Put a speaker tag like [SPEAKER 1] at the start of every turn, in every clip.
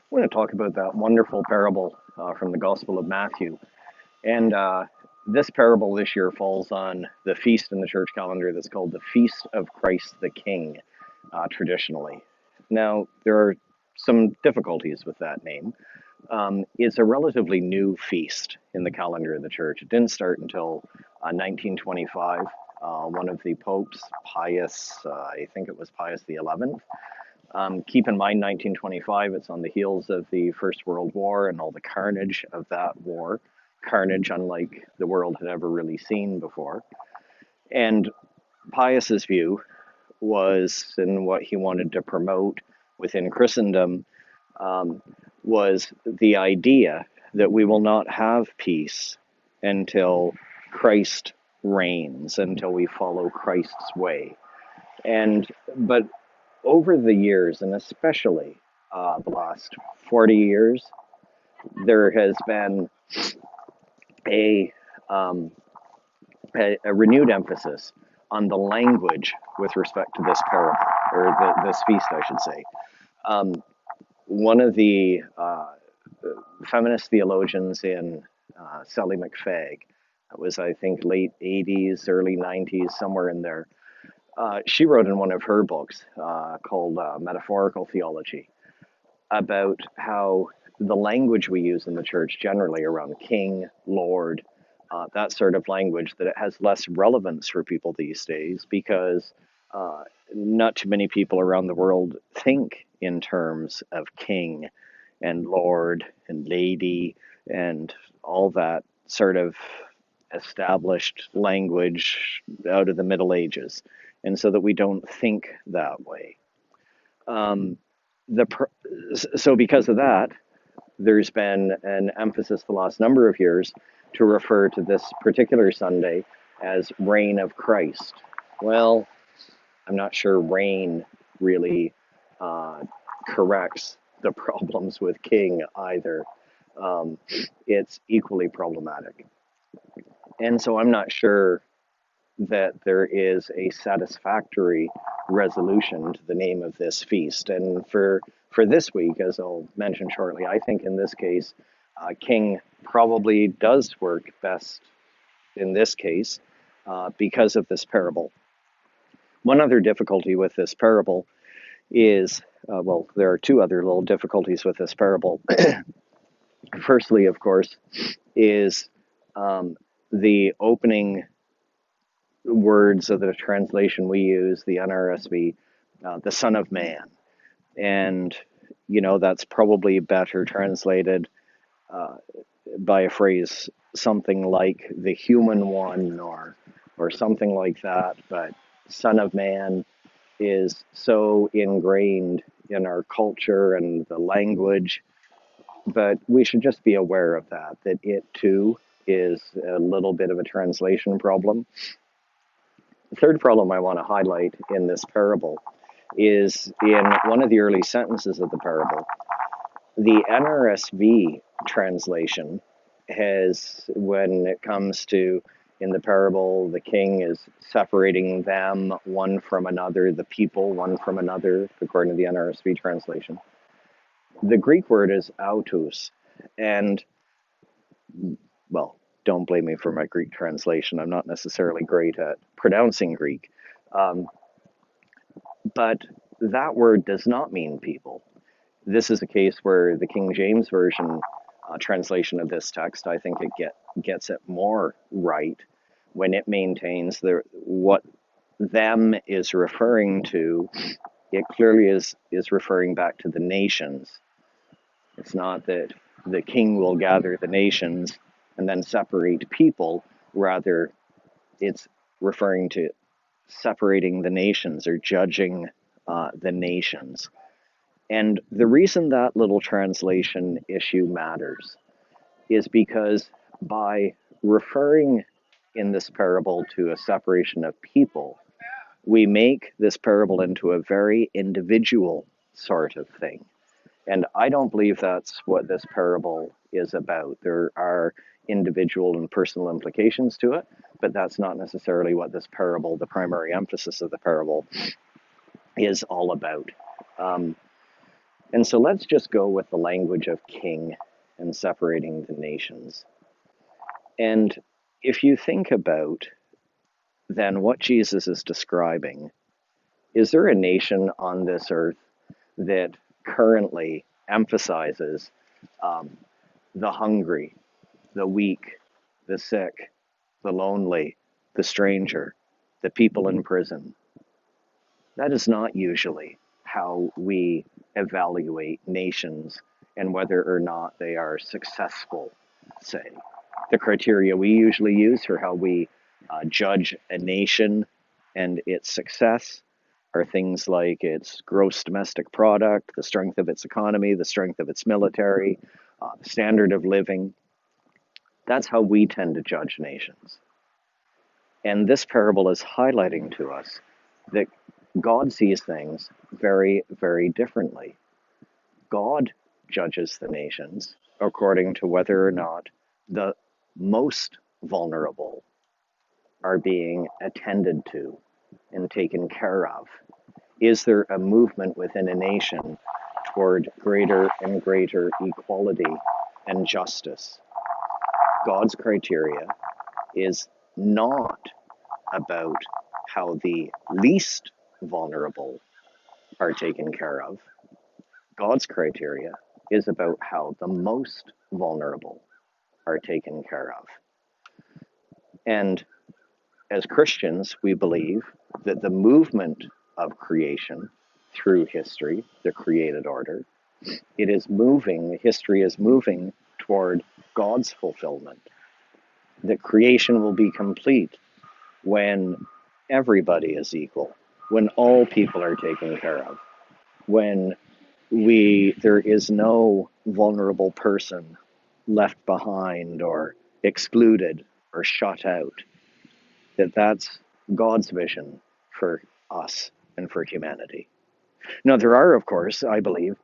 [SPEAKER 1] We're going to talk about that wonderful parable from the Gospel of Matthew. And this parable this year falls on the feast in the church calendar that's called the Feast of Christ the King, traditionally. Now, there are some difficulties with that name. It's a relatively new feast in the calendar of the church. It didn't start until 1925. One of the popes, Pius, I think it was Pius the 11th, keep in mind, 1925, it's on the heels of the First World War and all the carnage of that war. Carnage unlike the world had ever really seen before. And Pius's view was, and what he wanted to promote within Christendom, was the idea that we will not have peace until Christ reigns, until we follow Christ's way. But over the years, and especially the last 40 years, there has been a, um, a renewed emphasis on the language with respect to this parable, or this feast, I should say. One of the feminist theologians in Sally McFagg, it was, I think, late 80s, early 90s, somewhere in there. She wrote in one of her books called Metaphorical Theology about how the language we use in the church generally around king, lord, that sort of language, that it has less relevance for people these days because not too many people around the world think in terms of king and lord and lady and all that sort of established language out of the Middle Ages, and so that we don't think that way. Um, so because of that, there's been an emphasis the last number of years to refer to this particular Sunday as Reign of Christ. Well, I'm not sure reign really corrects the problems with king either. It's equally problematic. And so I'm not sure that there is a satisfactory resolution to the name of this feast. And for this week, as I'll mention shortly, I think in this case, king probably does work best in this case because of this parable. One other difficulty with this parable is, well, there are two other little difficulties with this parable. Firstly, of course, is the opening words of the translation we use, the NRSV, the Son of Man. And, that's probably better translated by a phrase something like the human one or something like that. But Son of Man is so ingrained in our culture and the language. But we should just be aware of that it too is a little bit of a translation problem. The third problem I want to highlight in this parable is in one of the early sentences of the parable. The NRSV translation has, when it comes to, in the parable, the king is separating them one from another, the people one from another, according to the NRSV translation. The Greek word is autos, and, well, don't blame me for my Greek translation. I'm not necessarily great at pronouncing Greek. But that word does not mean people. This is a case where the King James Version translation of this text, I think it gets it more right when it maintains what them is referring to. It clearly is referring back to the nations. It's not that the king will gather the nations and then separate people. Rather, it's referring to separating the nations or judging the nations. And the reason that little translation issue matters is because by referring in this parable to a separation of people, we make this parable into a very individual sort of thing. And I don't believe that's what this parable is about. There are individual and personal implications to it, but that's not necessarily what this parable, the primary emphasis of the parable, is all about. And so let's just go with the language of king and separating the nations. And if you think about then what Jesus is describing, is there a nation on this earth that currently emphasizes um, the hungry, the weak, the sick, the lonely, the stranger, the people in prison? That is not usually how we evaluate nations and whether or not they are successful, say. The criteria we usually use for how we judge a nation and its success are things like its gross domestic product, the strength of its economy, the strength of its military, the standard of living. That's how we tend to judge nations. And this parable is highlighting to us that God sees things very, very differently. God judges the nations according to whether or not the most vulnerable are being attended to and taken care of. Is there a movement within a nation toward greater and greater equality and justice? God's criteria is not about how the least vulnerable are taken care of. God's criteria is about how the most vulnerable are taken care of. And as Christians, we believe that the movement of creation through history, the created order, history is moving toward God's fulfillment. That creation will be complete when everybody is equal, when all people are taken care of, when there is no vulnerable person left behind or excluded or shut out. That's God's vision for us and for humanity. Now, there are, of course, I believe,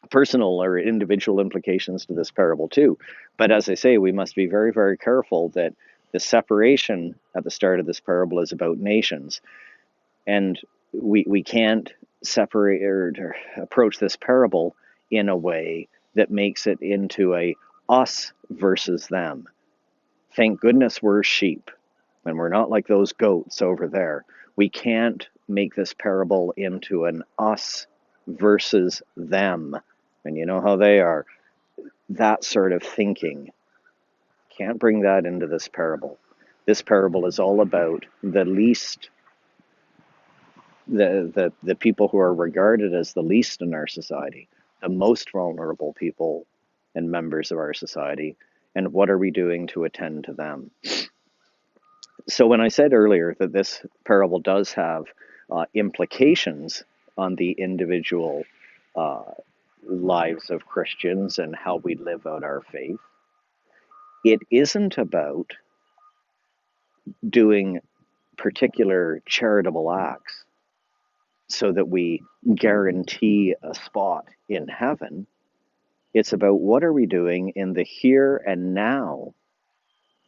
[SPEAKER 1] personal or individual implications to this parable too. But as I say, we must be very, very careful that the separation at the start of this parable is about nations. And we can't separate or approach this parable in a way that makes it into a us versus them. Thank goodness we're sheep and we're not like those goats over there. We can't make this parable into an us versus them. And you know how they are. That sort of thinking. Can't bring that into this parable. This parable is all about the least, the people who are regarded as the least in our society, the most vulnerable people and members of our society, and what are we doing to attend to them? So when I said earlier that this parable does have implications on the individual uh, lives of Christians and how we live out our faith, it isn't about doing particular charitable acts so that we guarantee a spot in heaven. It's about what are we doing in the here and now,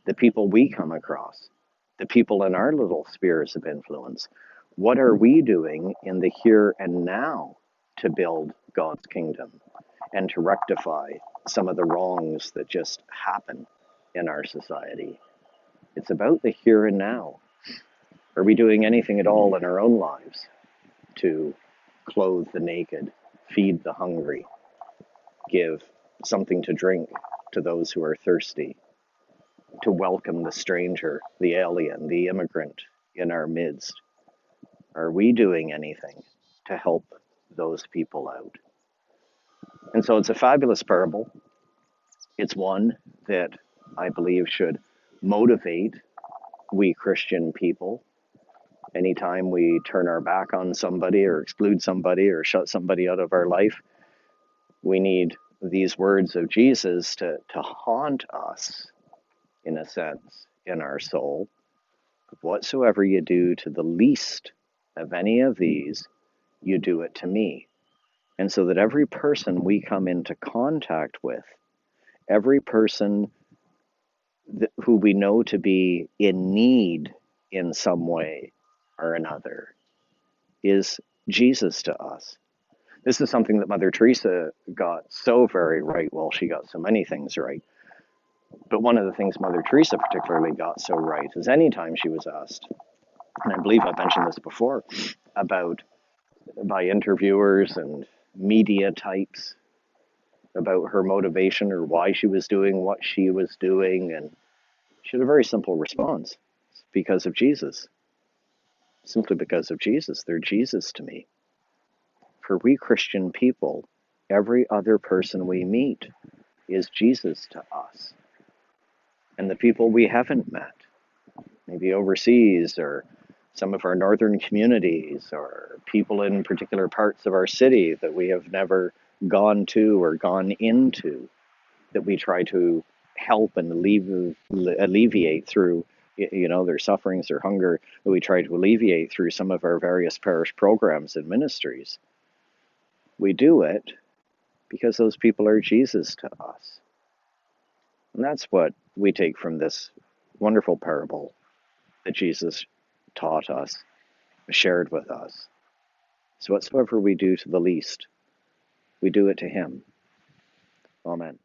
[SPEAKER 1] the people we come across, the people in our little spheres of influence. What are we doing in the here and now to build God's kingdom and to rectify some of the wrongs that just happen in our society? It's about the here and now. Are we doing anything at all in our own lives to clothe the naked, feed the hungry, give something to drink to those who are thirsty, to welcome the stranger, the alien, the immigrant in our midst? Are we doing anything to help those people out? And so it's a fabulous parable. It's one that I believe should motivate we Christian people. Anytime we turn our back on somebody or exclude somebody or shut somebody out of our life, we need these words of Jesus to haunt us, in a sense, in our soul. Whatsoever you do to the least of any of these, you do it to me. And so that every person we come into contact with, every person who we know to be in need in some way or another, is Jesus to us. This is something that Mother Teresa got so very right. Well, she got so many things right. But one of the things Mother Teresa particularly got so right is anytime she was asked, and I believe I've mentioned this before, about by interviewers and media types about her motivation or why she was doing what she was doing, and she had a very simple response. It's because of Jesus. Simply because of Jesus. They're Jesus to me. For we Christian people, every other person we meet is Jesus to us. And the people we haven't met, maybe overseas or some of our northern communities or people in particular parts of our city that we have never gone to or gone into, that we try to help and alleviate through their sufferings, their hunger, that we try to alleviate through some of our various parish programs and ministries. We do it because those people are Jesus to us. And that's what we take from this wonderful parable that Jesus taught us, shared with us. So whatsoever we do to the least, we do it to him. Amen.